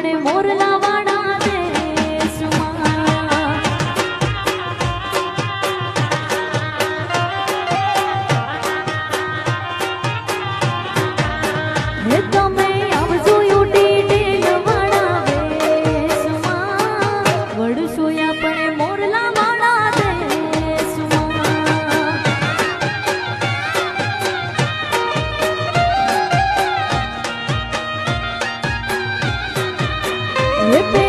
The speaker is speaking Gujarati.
પણ મોરલા વાળા દેશમાં હે તમે આવજો યુટી ટેલ વાળા દેશમાં વડસોયા પણ મોરલા વાળા દેશમાં હે